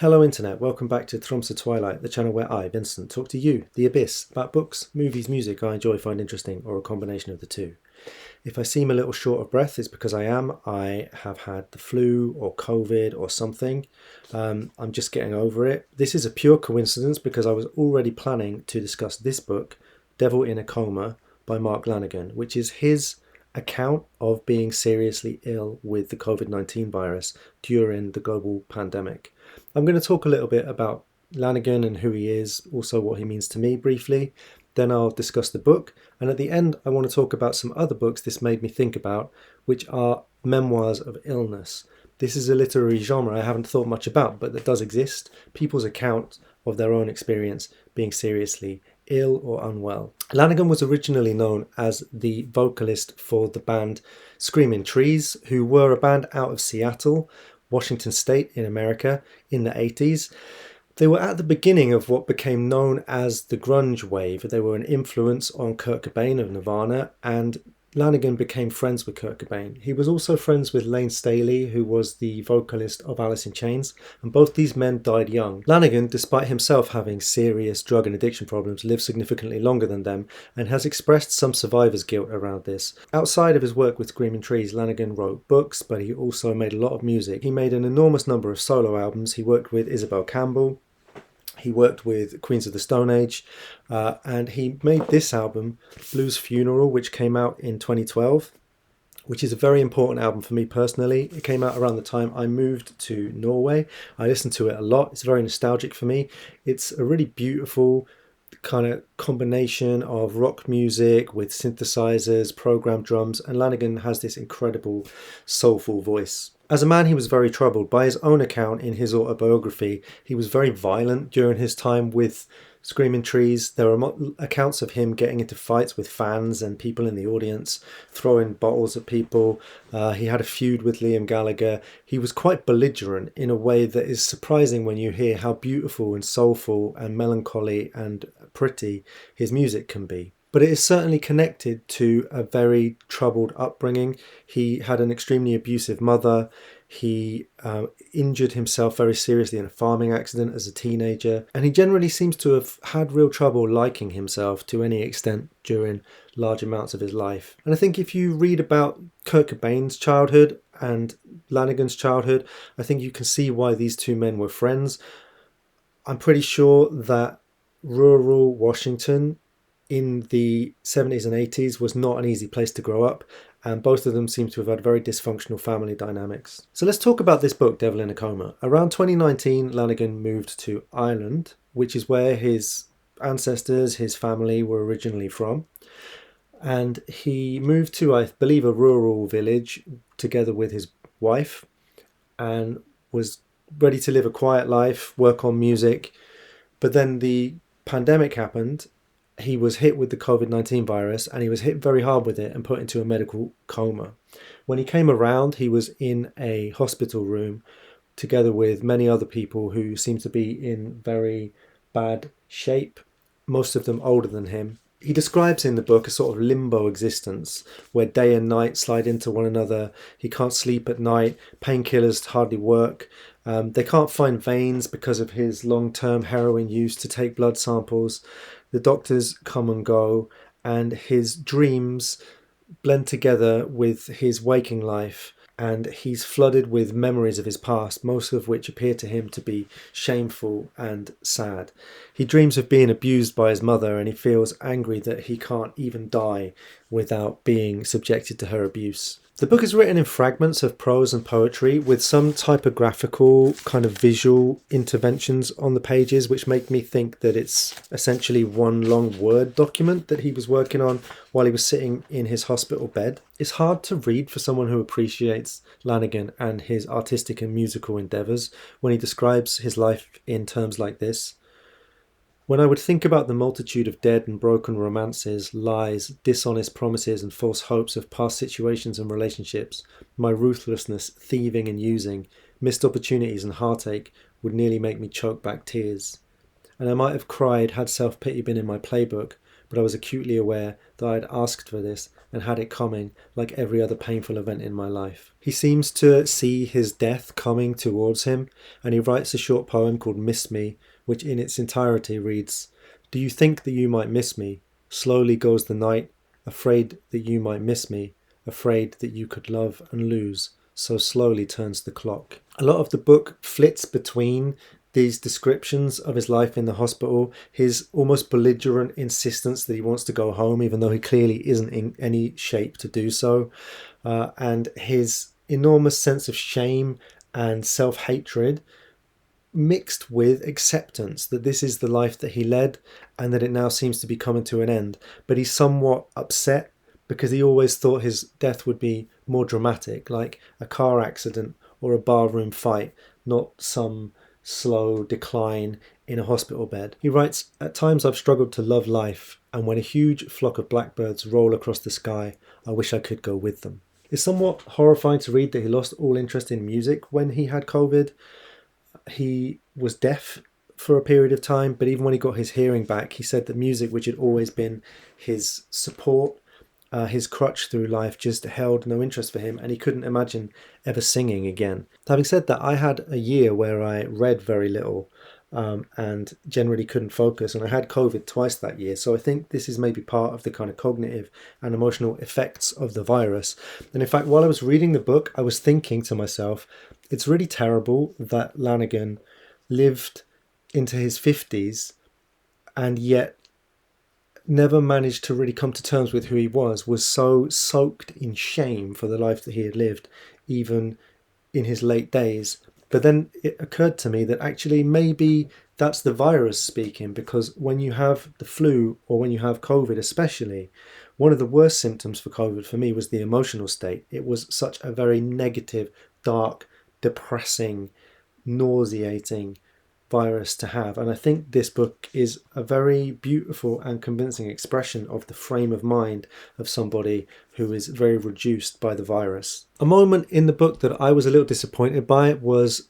Hello Internet, welcome back to Tromsø Twilight, the channel where I, Vincent, talk to you, the Abyss, about books, movies, music I enjoy, find interesting, or a combination of the two. If I seem a little short of breath, it's because I am. I have had the flu or COVID or something. I'm just getting over it. This is a pure coincidence because I was already planning to discuss this book, Devil in a Coma, by Mark Lanegan, which is his account of being seriously ill with the COVID-19 virus during the global pandemic. I'm going to talk a little bit about Lanegan and who he is, also what he means to me briefly. Then I'll discuss the book, and at the end I want to talk about some other books this made me think about, which are memoirs of illness. This is a literary genre I haven't thought much about, but that does exist. People's account of their own experience being seriously ill or unwell. Lanegan was originally known as the vocalist for the band Screaming Trees, who were a band out of Seattle, Washington State in America in the 80s. They were at the beginning of what became known as the grunge wave. They were an influence on Kurt Cobain of Nirvana, and Lanegan became friends with Kurt Cobain. He was also friends with Lane Staley, who was the vocalist of Alice in Chains, and both these men died young. Lanegan, despite himself having serious drug and addiction problems, lived significantly longer than them and has expressed some survivor's guilt around this. Outside of his work with Screaming Trees, Lanegan wrote books, but he also made a lot of music. He made an enormous number of solo albums. He worked with Isabel Campbell. He worked with Queens of the Stone Age, and he made this album, Blues Funeral, which came out in 2012, which is a very important album for me personally. It came out around the time I moved to Norway. I listened to it a lot. It's very nostalgic for me. It's a really beautiful kind of combination of rock music with synthesizers, programmed drums, and Lanegan has this incredible soulful voice. As a man, he was very troubled. By his own account in his autobiography, he was very violent during his time with Screaming Trees. There are accounts of him getting into fights with fans and people in the audience, throwing bottles at people. He had a feud with Liam Gallagher. He was quite belligerent in a way that is surprising when you hear how beautiful and soulful and melancholy and pretty his music can be. But it is certainly connected to a very troubled upbringing. He had an extremely abusive mother. He injured himself very seriously in a farming accident as a teenager. And he generally seems to have had real trouble liking himself to any extent during large amounts of his life. And I think if you read about Kurt Cobain's childhood and Lanegan's childhood, I think you can see why these two men were friends. I'm pretty sure that rural Washington in the 70s and 80s was not an easy place to grow up, and both of them seem to have had very dysfunctional family dynamics. So let's talk about this book, Devil in a Coma. Around 2019, Lanegan moved to Ireland, which is where his ancestors, his family were originally from, and he moved to, I believe, a rural village together with his wife and was ready to live a quiet life, work on music. But then the pandemic happened. He was hit with the COVID-19 virus, and he was hit very hard with it and put into a medical coma. When he came around, he was in a hospital room together with many other people who seemed to be in very bad shape, most of them older than him. He describes in the book a sort of limbo existence where day and night slide into one another. He can't sleep at night. Painkillers hardly work. They can't find veins because of his long-term heroin use to take blood samples. The doctors come and go, and his dreams blend together with his waking life, and he's flooded with memories of his past, most of which appear to him to be shameful and sad. He dreams of being abused by his mother, and he feels angry that he can't even die without being subjected to her abuse. The book is written in fragments of prose and poetry with some typographical kind of visual interventions on the pages, which make me think that it's essentially one long Word document that he was working on while he was sitting in his hospital bed. It's hard to read for someone who appreciates Lanegan and his artistic and musical endeavours when he describes his life in terms like this. When I would think about the multitude of dead and broken romances, lies, dishonest promises and false hopes of past situations and relationships, my ruthlessness, thieving and using, missed opportunities and heartache would nearly make me choke back tears. And I might have cried had self-pity been in my playbook, but I was acutely aware that I had asked for this and had it coming like every other painful event in my life. He seems to see his death coming towards him, and he writes a short poem called Miss Me, which in its entirety reads, "Do you think that you might miss me? Slowly goes the night, afraid that you might miss me, afraid that you could love and lose, so slowly turns the clock." A lot of the book flits between these descriptions of his life in the hospital, his almost belligerent insistence that he wants to go home, even though he clearly isn't in any shape to do so, and his enormous sense of shame and self-hatred mixed with acceptance that this is the life that he led and that it now seems to be coming to an end. But he's somewhat upset because he always thought his death would be more dramatic, like a car accident or a barroom fight, not some slow decline in a hospital bed. He writes, "At times I've struggled to love life, and when a huge flock of blackbirds roll across the sky, I wish I could go with them." It's somewhat horrifying to read that he lost all interest in music when he had COVID. He was deaf for a period of time, but even when he got his hearing back, he said that music, which had always been his support, his crutch through life, just held no interest for him, and he couldn't imagine ever singing again. Having said that, I had a year where I read very little and generally couldn't focus, and I had COVID twice that year, so I think this is maybe part of the kind of cognitive and emotional effects of the virus. And in fact, while I was reading the book, I was thinking to myself, it's really terrible that Lanegan lived into his 50s and yet never managed to really come to terms with who he was so soaked in shame for the life that he had lived, even in his late days. But then it occurred to me that actually maybe that's the virus speaking, because when you have the flu or when you have COVID especially, one of the worst symptoms for COVID for me was the emotional state. It was such a very negative, dark, depressing, nauseating virus to have. And I think this book is a very beautiful and convincing expression of the frame of mind of somebody who is very reduced by the virus. A moment in the book that I was a little disappointed by was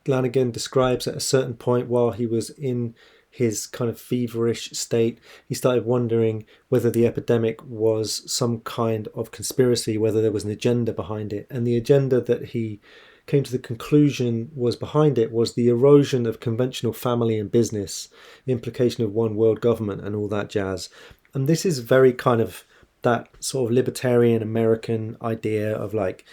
Lanegan describes at a certain point while he was in his kind of feverish state, he started wondering whether the epidemic was some kind of conspiracy, whether there was an agenda behind it. And the agenda that he came to the conclusion was behind it was the erosion of conventional family and business, implication of one world government and all that jazz. And this is very kind of that sort of libertarian American idea of like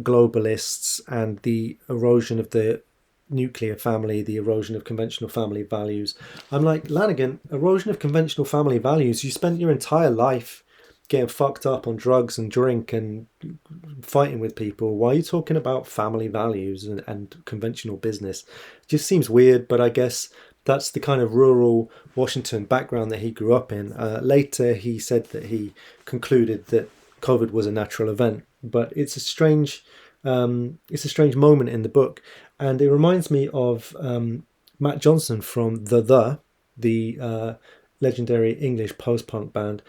globalists and the erosion of the nuclear family, the erosion of conventional family values. I'm like, Lanegan, erosion of conventional family values, you spent your entire life getting fucked up on drugs and drink and fighting with people. Why are you talking about family values and conventional business? It just seems weird, but I guess that's the kind of rural Washington background that he grew up in. Later, he said that he concluded that COVID was a natural event, but it's a strange moment in the book, and it reminds me of Matt Johnson from the legendary English post-punk band.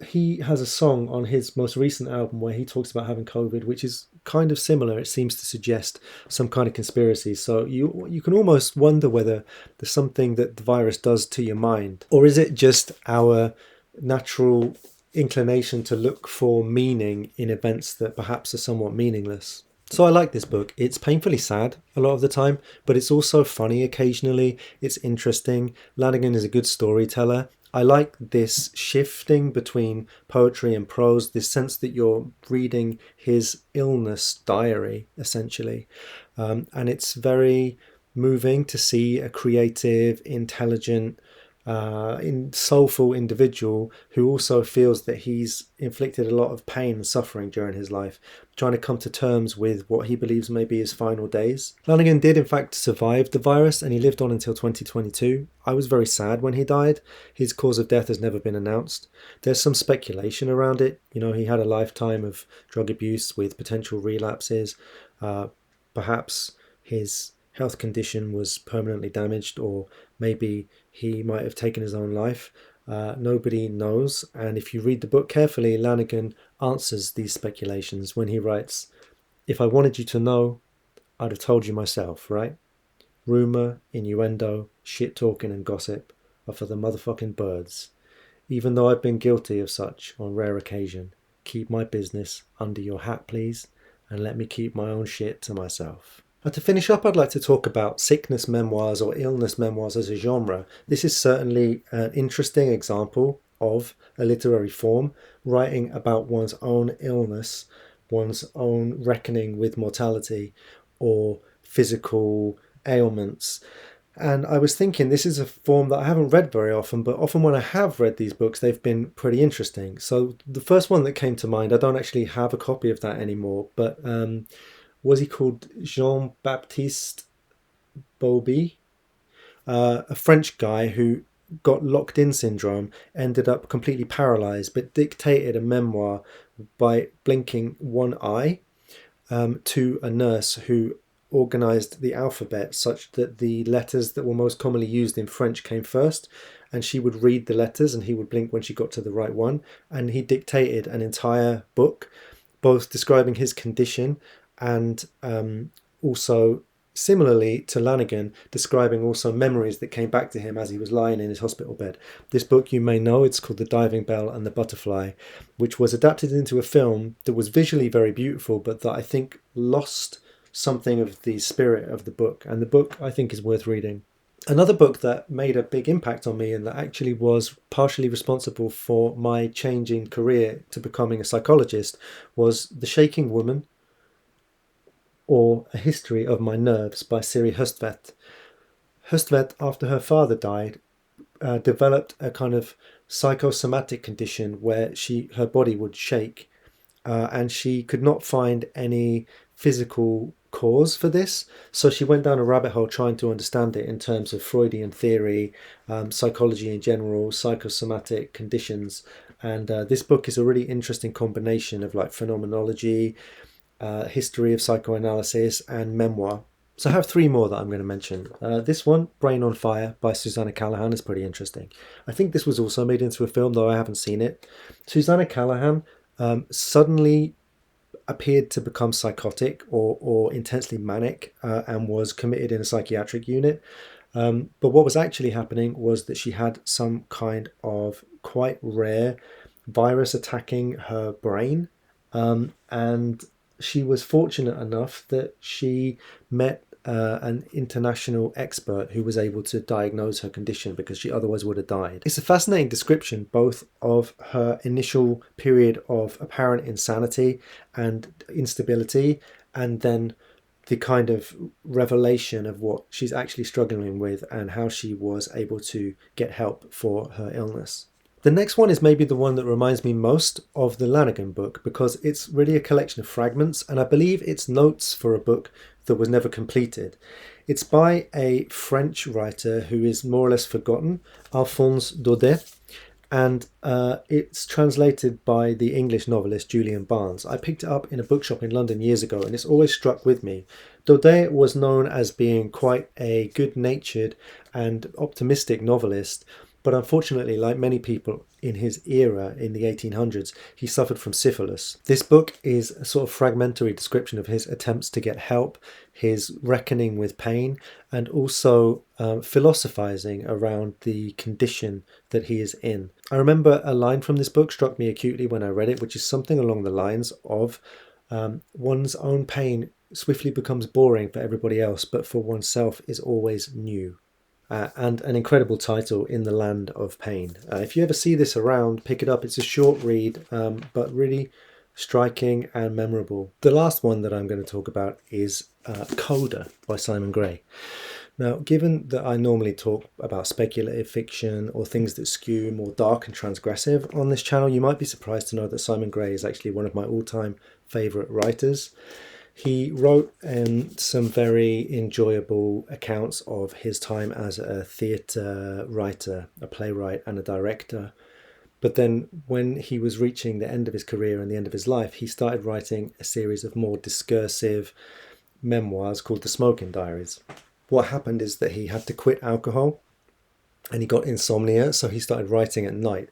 He has a song on his most recent album where he talks about having COVID, which is kind of similar. It seems to suggest some kind of conspiracy. So you can almost wonder whether there's something that the virus does to your mind, or is it just our natural inclination to look for meaning in events that perhaps are somewhat meaningless. So I like this book. It's painfully sad a lot of the time, but it's also funny occasionally. It's interesting. Lanegan is a good storyteller. I like this shifting between poetry and prose, this sense that you're reading his illness diary, essentially. And it's very moving to see a creative, intelligent, soulful individual who also feels that he's inflicted a lot of pain and suffering during his life, trying to come to terms with what he believes may be his final days. Lanegan did in fact survive the virus, and he lived on until 2022. I was very sad when he died. His cause of death has never been announced. There's some speculation around it. You know, he had a lifetime of drug abuse with potential relapses. Perhaps his health condition was permanently damaged, or maybe he might have taken his own life. Nobody knows. And if you read the book carefully, Lanegan answers these speculations when he writes, "If I wanted you to know, I'd have told you myself, right? Rumor, innuendo, shit talking and gossip are for the motherfucking birds. even though I've been guilty of such on rare occasion. Keep my business under your hat, please, and let me keep my own shit to myself. To finish up, I'd like to talk about sickness memoirs or illness memoirs as a genre. This is certainly an interesting example of a literary form, writing about one's own illness, one's own reckoning with mortality or physical ailments. And I was thinking this is a form that I haven't read very often, but often when I have read these books, they've been pretty interesting. So the first one that came to mind, I don't actually have a copy of that anymore, but was he called Jean-Baptiste Bauby? A French guy who got locked-in syndrome, ended up completely paralyzed, but dictated a memoir by blinking one eye to a nurse who organized the alphabet such that the letters that were most commonly used in French came first, and she would read the letters and he would blink when she got to the right one. And he dictated an entire book, both describing his condition and also, similarly to Lanegan, describing also memories that came back to him as he was lying in his hospital bed. This book, you may know, it's called The Diving Bell and the Butterfly, which was adapted into a film that was visually very beautiful, but that I think lost something of the spirit of the book. And the book, I think, is worth reading. Another book that made a big impact on me and that actually was partially responsible for my changing career to becoming a psychologist was The Shaking Woman, or A History of My Nerves by Siri Hustvedt. Hustvedt, after her father died, developed a kind of psychosomatic condition where her body would shake, and she could not find any physical cause for this. So she went down a rabbit hole trying to understand it in terms of Freudian theory, psychology in general, psychosomatic conditions. And this book is a really interesting combination of like phenomenology, history of psychoanalysis, and memoir. So I have three more that I'm going to mention. This one, Brain on Fire by Susanna Callahan, is pretty interesting. I think this was also made into a film, though I haven't seen it. Susanna Callahan suddenly appeared to become psychotic or intensely manic and was committed in a psychiatric unit. But what was actually happening was that she had some kind of quite rare virus attacking her brain. And she was fortunate enough that she met an international expert who was able to diagnose her condition because she otherwise would have died. It's a fascinating description both of her initial period of apparent insanity and instability, and then the kind of revelation of what she's actually struggling with and how she was able to get help for her illness. The next one is maybe the one that reminds me most of the Lanegan book because it's really a collection of fragments, and I believe it's notes for a book that was never completed. It's by a French writer who is more or less forgotten, Alphonse Daudet, and it's translated by the English novelist Julian Barnes. I picked it up in a bookshop in London years ago, and it's always struck with me. Daudet was known as being quite a good-natured and optimistic novelist, but unfortunately, like many people in his era in the 1800s, he suffered from syphilis. This book is a sort of fragmentary description of his attempts to get help, his reckoning with pain, and also philosophizing around the condition that he is in. I remember a line from this book struck me acutely when I read it, which is something along the lines of one's own pain swiftly becomes boring for everybody else, but for oneself is always new. And an incredible title, In the Land of Pain. If you ever see this around, pick it up. It's a short read, but really striking and memorable. The last one that I'm going to talk about is Coda by Simon Gray. Now, given that I normally talk about speculative fiction or things that skew more dark and transgressive on this channel, you might be surprised to know that Simon Gray is actually one of my all-time favourite writers. He wrote some very enjoyable accounts of his time as a theatre writer, a playwright and a director. But then when he was reaching the end of his career and the end of his life, he started writing a series of more discursive memoirs called The Smoking Diaries. What happened is that he had to quit alcohol and he got insomnia, so he started writing at night,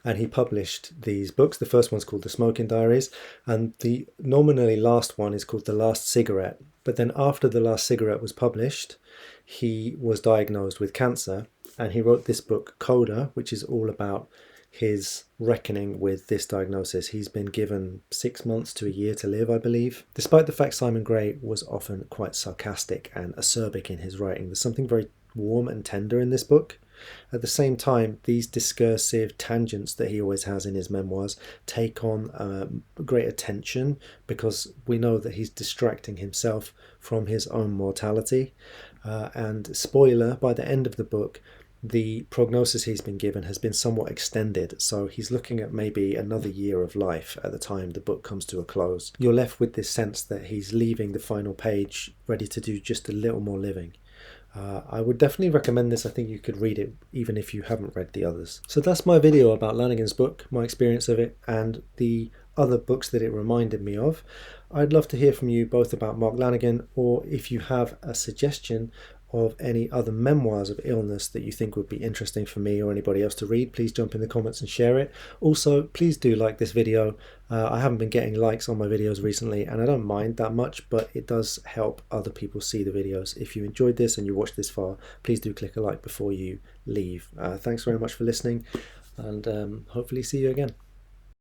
and he published these books. The first one's called The Smoking Diaries, and the nominally last one is called The Last Cigarette. But then after The Last Cigarette was published, he was diagnosed with cancer, and he wrote this book, Coda, which is all about his reckoning with this diagnosis. He's been given 6 months to a year to live, I believe. Despite the fact Simon Gray was often quite sarcastic and acerbic in his writing, there's something very warm and tender in this book. At the same time, these discursive tangents that he always has in his memoirs take on great attention, because we know that he's distracting himself from his own mortality. And spoiler, by the end of the book, the prognosis he's been given has been somewhat extended, so he's looking at maybe another year of life at the time the book comes to a close. You're left with this sense that he's leaving the final page ready to do just a little more living. I would definitely recommend this. I think you could read it even if you haven't read the others. So that's my video about Lanegan's book, my experience of it, and the other books that it reminded me of. I'd love to hear from you both about Mark Lanegan, or if you have a suggestion of any other memoirs of illness that you think would be interesting for me or anybody else to read, please jump in the comments and share it. Also, please do like this video. I haven't been getting likes on my videos recently, and I don't mind that much, but it does help other people see the videos. If you enjoyed this and you watched this far, please do click a like before you leave. Thanks very much for listening, and hopefully see you again.